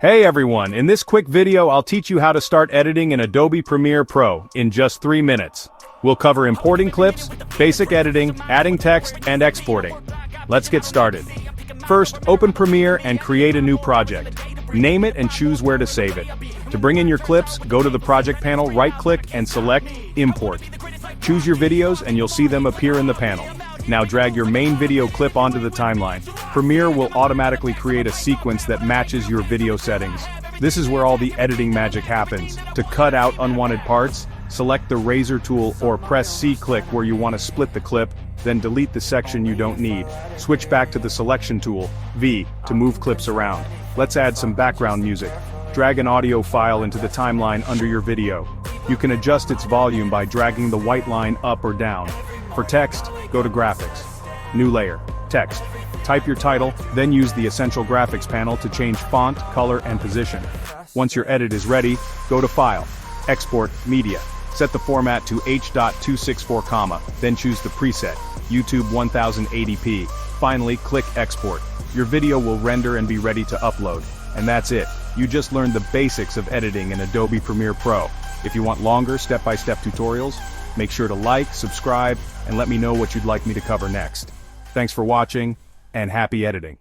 Hey everyone, in this quick video I'll teach you how to start editing in Adobe Premiere Pro in just 3 minutes. We'll cover importing clips, basic editing, adding text, and exporting. Let's get started. First, open Premiere and create a new project. Name it and choose where to save it. To bring in your clips, go to the project panel, right-click and select Import. Choose your videos and you'll see them appear in the panel. Now drag your main video clip onto the timeline. Premiere will automatically create a sequence that matches your video settings. This is where all the editing magic happens. To cut out unwanted parts, select the razor tool or press C-click where you want to split the clip, then delete the section you don't need. Switch back to the selection tool, V, to move clips around. Let's add some background music. Drag an audio file into the timeline under your video. You can adjust its volume by dragging the white line up or down. For text, go to Graphics. New layer, Text. Type your title, then use the Essential Graphics panel to change font, color, and position. Once your edit is ready, go to File, Export, Media. Set the format to H.264, then choose the preset, YouTube 1080p. Finally, click Export. Your video will render and be ready to upload. And that's it. You just learned the basics of editing in Adobe Premiere Pro. If you want longer step-by-step tutorials, make sure to like, subscribe, and let me know what you'd like me to cover next. Thanks for watching, and happy editing.